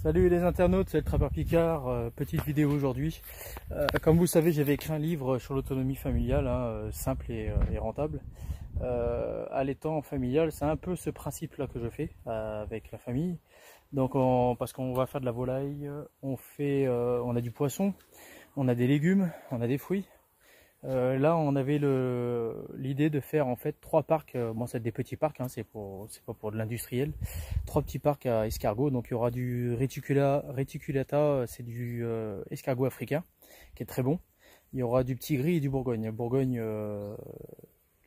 Salut les internautes, c'est le Trappeur Picard, petite vidéo aujourd'hui. Comme vous le savez, j'avais écrit un livre sur l'autonomie familiale, simple et rentable. Allaitant familial, c'est un peu ce principe-là que je fais avec la famille. Donc parce qu'on va faire de la volaille, on a du poisson, on a des légumes, on a des fruits. Là, on avait l'idée de faire en fait 3 parcs. Bon, c'est des petits parcs, c'est pas pour de l'industriel. 3 petits parcs à escargots. Donc, il y aura du réticulata, c'est du escargot africain qui est très bon. Il y aura du petit gris et du bourgogne. Bourgogne,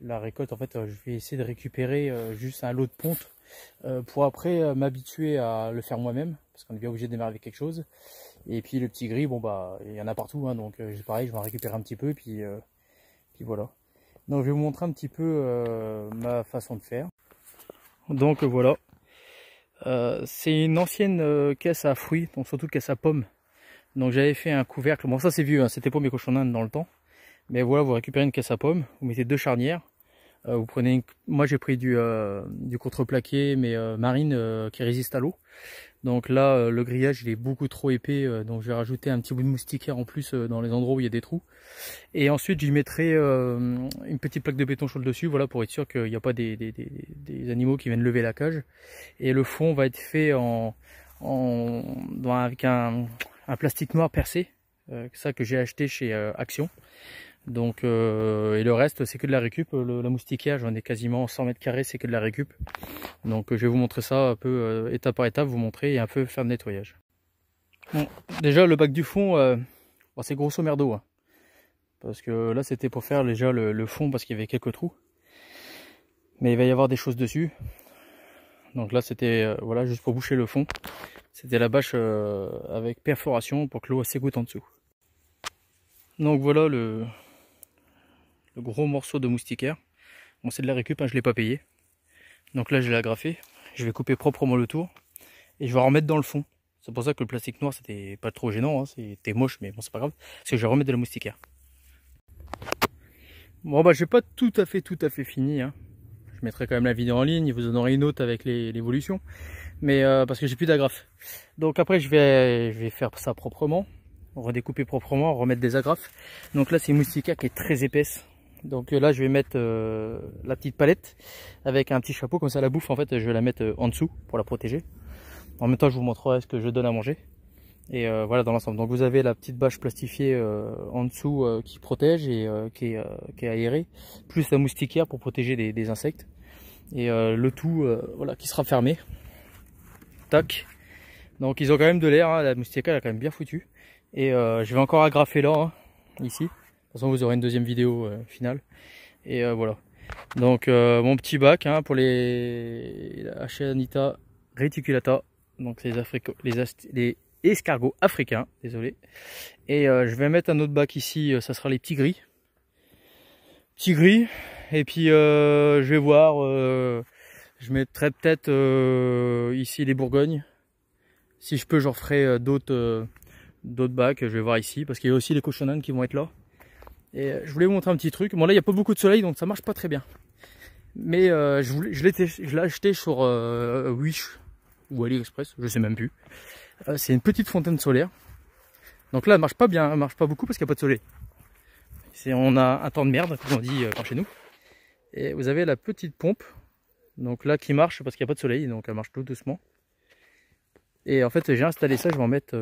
la récolte, en fait, je vais essayer de récupérer juste un lot de ponte pour après m'habituer à le faire moi-même, parce qu'on est bien obligé de démarrer avec quelque chose. Et puis le petit gris, bon bah il y en a partout, donc pareil, je vais en récupérer un petit peu, puis voilà. Donc je vais vous montrer un petit peu ma façon de faire. Donc voilà, c'est une ancienne caisse à fruits, donc surtout caisse à pommes. Donc j'avais fait un couvercle, bon ça c'est vieux, c'était pour mes cochons d'Inde dans le temps. Mais voilà, vous récupérez une caisse à pommes, vous mettez 2 charnières. Vous prenez moi j'ai pris du contreplaqué mais marine qui résiste à l'eau. Donc là le grillage il est beaucoup trop épais, donc je vais rajouter un petit bout de moustiquaire en plus dans les endroits où il y a des trous. Et ensuite j'y mettrai une petite plaque de béton sur le dessus, voilà, pour être sûr qu'il n'y a pas des animaux qui viennent lever la cage. Et le fond va être fait avec un plastique noir percé, ça que j'ai acheté chez Action. Donc et le reste c'est que de la récup. La moustiquaire, j'en ai quasiment 100 mètres carrés, c'est que de la récup. Donc je vais vous montrer ça un peu étape par étape, vous montrer et un peu faire le nettoyage. Bon, déjà le bac du fond, bon, c'est grosso merdo, parce que là c'était pour faire déjà le fond parce qu'il y avait quelques trous, mais il va y avoir des choses dessus. Donc là c'était voilà, juste pour boucher le fond, c'était la bâche avec perforation pour que l'eau s'égoutte en dessous. Donc voilà le gros morceau de moustiquaire. Bon, c'est de la récup, je l'ai pas payé. Donc là je l'ai agrafé, je vais couper proprement le tour et je vais en remettre dans le fond. C'est pour ça que le plastique noir c'était pas trop gênant, c'était moche, mais bon c'est pas grave, parce que je vais remettre de la moustiquaire. Bon bah j'ai pas tout à fait fini, je mettrai quand même la vidéo en ligne, vous en aurez une autre avec l'évolution, mais parce que j'ai plus d'agrafes. Donc après je vais faire ça proprement, redécouper proprement, remettre des agrafes. Donc là c'est une moustiquaire qui est très épaisse. Donc là je vais mettre la petite palette avec un petit chapeau, comme ça la bouffe en fait je vais la mettre en dessous pour la protéger. En même temps je vous montrerai ce que je donne à manger. Et voilà dans l'ensemble. Donc vous avez la petite bâche plastifiée en dessous qui protège et qui est aérée, plus la moustiquaire pour protéger des insectes. Et le tout voilà, qui sera fermé. Tac. Donc ils ont quand même de l'air, la moustiquaire elle est quand même bien foutue. Et je vais encore agrafer là, ici. De toute façon vous aurez une deuxième vidéo finale. Et voilà. Donc mon petit bac pour les Achaeanita reticulata. Donc les escargots africains, désolé. Et je vais mettre un autre bac ici, ça sera les petits gris. Petits gris. Et puis je vais voir, je mettrai peut-être ici les bourgognes. Si je peux, j'en ferai d'autres bacs, je vais voir ici, parce qu'il y a aussi les cochons d'Inde qui vont être là. Et je voulais vous montrer un petit truc. Bon là il n'y a pas beaucoup de soleil, donc ça marche pas très bien. Mais je l'ai acheté sur Wish ou AliExpress, je sais même plus. C'est une petite fontaine solaire. Donc là elle marche pas bien, elle marche pas beaucoup parce qu'il n'y a pas de soleil. On a un temps de merde, comme on dit par chez nous. Et vous avez la petite pompe, donc là qui marche parce qu'il n'y a pas de soleil, donc elle marche tout doucement. Et en fait j'ai installé ça, je vais en mettre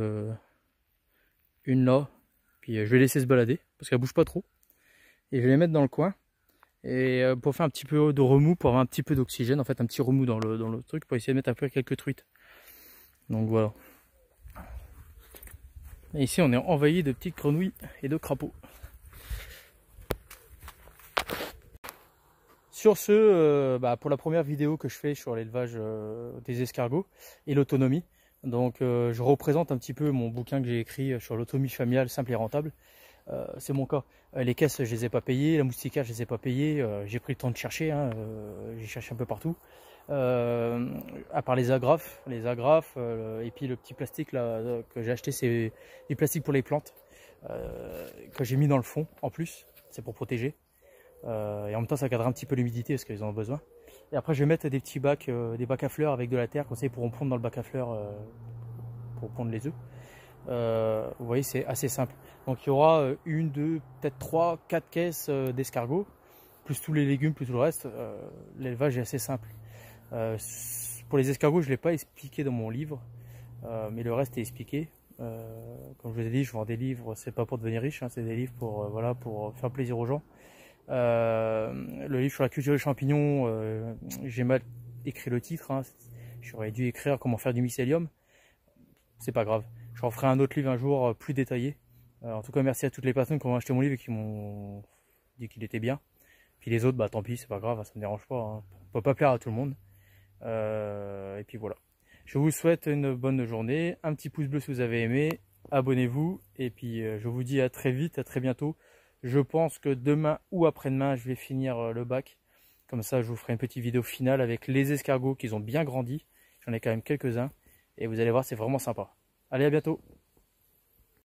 une là. Puis je vais laisser se balader parce qu'elle bouge pas trop. Et je vais les mettre dans le coin. Et pour faire un petit peu de remous, pour avoir un petit peu d'oxygène, en fait un petit remous dans le truc, pour essayer de mettre un peu quelques truites. Donc voilà. Et ici on est envahi de petites grenouilles et de crapauds. Sur ce, pour la première vidéo que je fais sur l'élevage des escargots et l'autonomie, donc je représente un petit peu mon bouquin que j'ai écrit sur l'autonomie familiale simple et rentable. C'est mon cas. Les caisses je les ai pas payées, la moustiquaire je les ai pas payées, j'ai pris le temps de chercher, j'ai cherché un peu partout. À part les agrafes et puis le petit plastique là que j'ai acheté, c'est du plastique pour les plantes que j'ai mis dans le fond en plus, c'est pour protéger. Et en même temps ça cadre un petit peu l'humidité parce qu'ils en ont besoin. Et après je vais mettre des petits bacs, des bacs à fleurs avec de la terre, comme ça ils pourront prendre dans le bac à fleurs pour pondre les œufs. Vous voyez, c'est assez simple. Donc il y aura une, deux, peut-être 3, 4 caisses d'escargots, plus tous les légumes, plus tout le reste. L'élevage est assez simple. Pour les escargots, je ne l'ai pas expliqué dans mon livre, mais le reste est expliqué. Comme je vous ai dit, je vends des livres, c'est pas pour devenir riche, hein, c'est des livres pour, voilà, pour faire plaisir aux gens. Le livre sur la culture des champignons, j'ai mal écrit le titre, hein. J'aurais dû écrire comment faire du mycélium. C'est pas grave, je referai un autre livre un jour plus détaillé. En tout cas, merci à toutes les personnes qui ont acheté mon livre et qui m'ont dit qu'il était bien. Puis les autres, bah tant pis, c'est pas grave, ça me dérange pas, hein. On peut pas plaire à tout le monde. Et puis voilà. Je vous souhaite une bonne journée, un petit pouce bleu si vous avez aimé, abonnez-vous et puis je vous dis à très vite, à très bientôt. Je pense que demain ou après-demain, je vais finir le bac. Comme ça, je vous ferai une petite vidéo finale avec les escargots qui ont bien grandi. J'en ai quand même quelques-uns et vous allez voir, c'est vraiment sympa. Allez, à bientôt.